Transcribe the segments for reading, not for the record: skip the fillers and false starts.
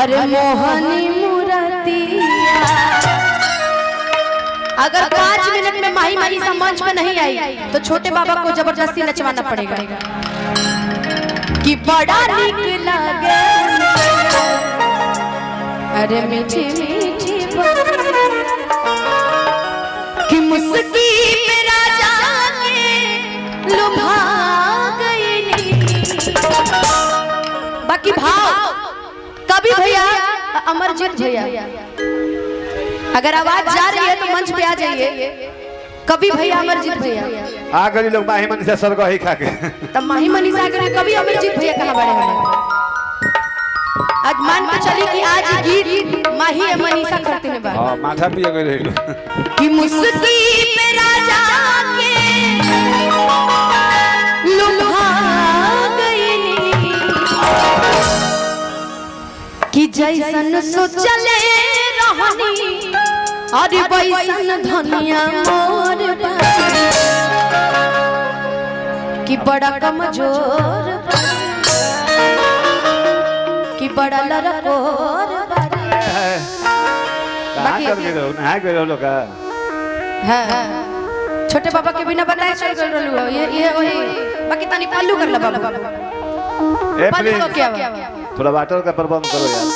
अरे मोहनी मुरतिया। अगर 5 मिनट में माही मनीषा मंच पे नहीं आई तो छोटे बाबा को जबरदस्ती नचवाना पड़ेगा कि बड़ा नीक लगे। अरे मीठी मीठी कि मुस्की मेरा जाके लुभा गई। बाकी भाव कभी भैया अमरजीत भैया अगर आवाज जा रही है तो मंच पे आ जाइए। कभी भैया अमरजीत भैया आ गए लोग माही मनीषा सर को ही खा के तब माही मनीषा के कभी अमरजीत भैया कहाँ बड़े हैं। आज मान के चली कि आज गीत माही मनीषा करते हैं बात। हां माथा पिए गए रहे कि मुस्की पे राजा के लुभा गईनी कि जैसन सोचले रहनी अरे वैसन धनिया मोर कि बड़ा कमजोर कि बड़ा लड़कोर बाकी नहा गए लोग का छोटे बाबा के बिना बताए चल गए रहलू ये वही बाकी तनी पल्लू कर ला बाबा ए पल्लू तो क्या थोड़ा वाटर का प्रबंध करो यार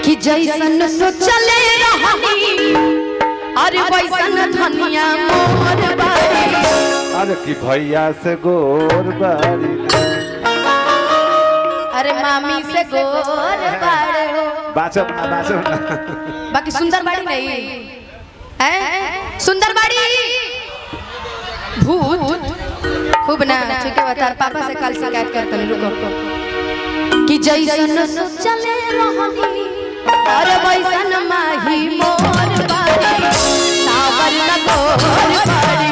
कि जैसन सोचले रहनी अरे वैसन धनिया मोर बारी। अरे कि भैया से गोर बारी अरे मामी से गोर बाड़े हो बाचो बाकी सुंदर बाड़ी नहीं है। सुंदर बाड़ी भूत खूब ना ठीक है बता पापा से कल शिकायत करते हैं रुको कि जैसन सोचले रहनी अरे वैसन माही मोर बाड़ी सावर न गोर बाड़ी।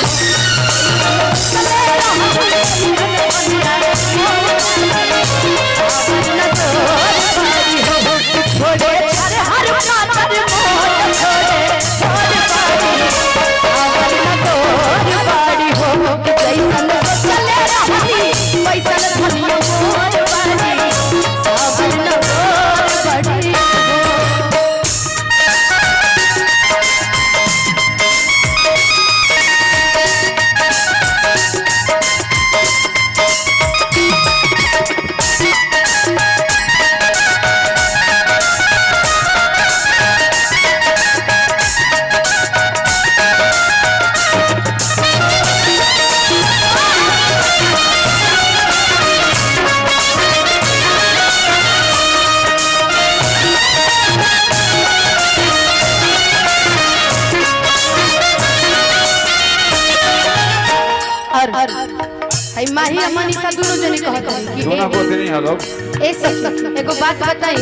माही मनीषा दोनों जने कहत है कि दोनों को नहीं है लोग ए सब एगो बात बताई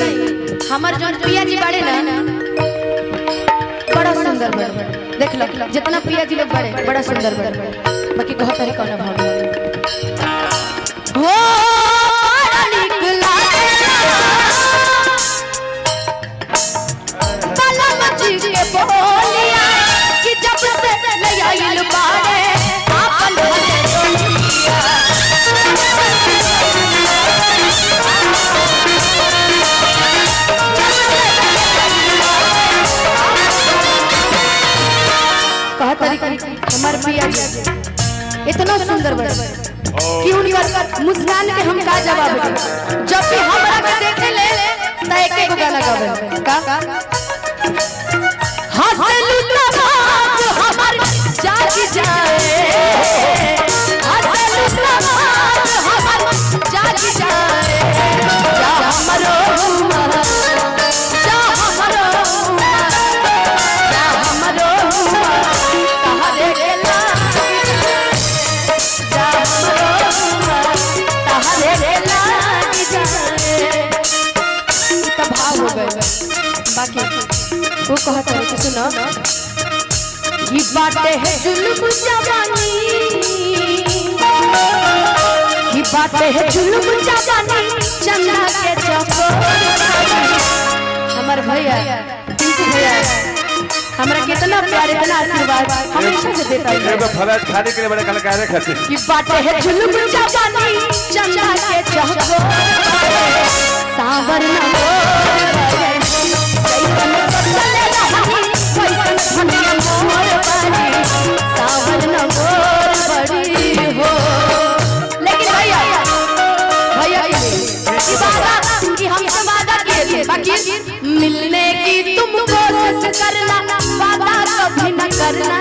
हमर जोन पिया जी बाड़े ना बड़ा सुंदर बड़े देख लो जितना पिया जी लोग बड़े बड़ा सुंदर बड़े बाकी कहत है कौन भाव हो बड़ा नीक लागे कलम जी के बोलिया कि जब से ले आइल बाड़े आपन हमारे पिया जी इतना सुंदर बड़े कि उनका मुस्कान के हम का जवाब दे। जब भी हमरा के देखे ले त एक एक गाना गावे का हंसलू तमाम हमर जाग जाए हंसलू तमाम हमर जाग जाए जा हमरो जा हमरो जा हमरो तहरे गेला जा हमरो तहरे गेला जाए तब भाव हो गए। बाकी वो कहता है कि सुनो ये बातें है जुल्म जवानी ये बातें है जुल्म जवानी चंदा के चकोर हमारे भैया टिंकू भैया हमरा कितना प्यार इतना आशीर्वाद हमेशा से देता है। एगो फराज खाने के लिए बड़े कलाकार है खातिर कि बाटे है जुल्म जवानी चंदा के चहको सावर न हो कैसन चले रहनी कैसन धनिया मोर बारी सावर न हो बड़ी हो। लेकिन भैया कि हमसे वादा किए थे बाकी मिलने की तुम कोशिश करना वादा कभी न करना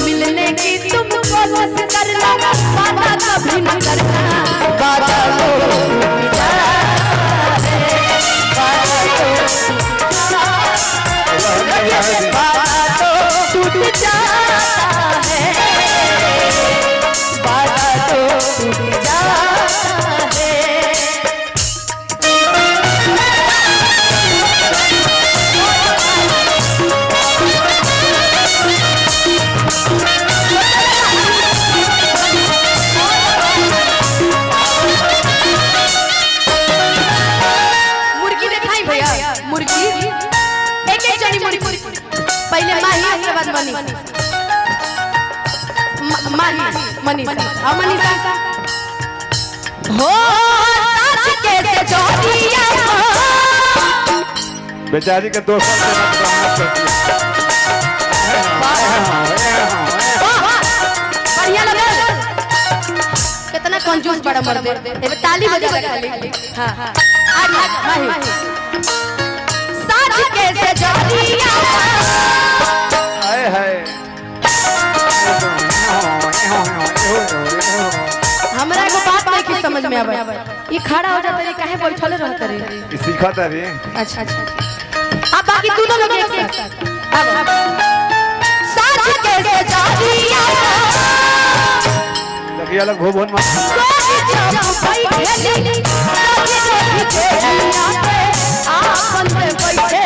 मिलने की तुम कोशिश करना वादा कभी न करना वादा तो टूट जाता है वादा तो टूट जाता है। मुर्गी एक एक जनी मुर्गी पहले माही उसके बाद मनीषा मनीषा हो साथ कैसे जोड़िया बेचारी के 2 साल बढ़िया लगा कितना कंजूस बड़ा मर्द है ताली बजा खाली। हां आज माही कैसे जोड़िया हाय हाय हमरा को बात नहीं की समझ में आवे ये खड़ा हो जाता है काहे बैठल रहत रे ई सिखाता रे। अच्छा अब बाकी दोनों लोग एक साथ अब साथ कैसे जोड़िया लगिया लग भवन मत आपन पे बैठे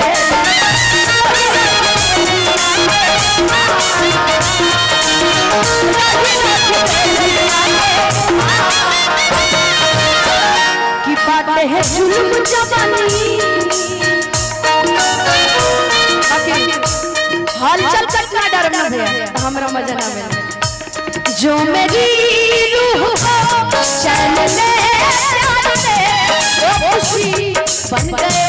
की बातें है जुल्म जवानी हलचल कटना डर में भैया हमरा मजा ना आवे जो मेरी रूह को चैन ले प्यार से वो खुशी बन गए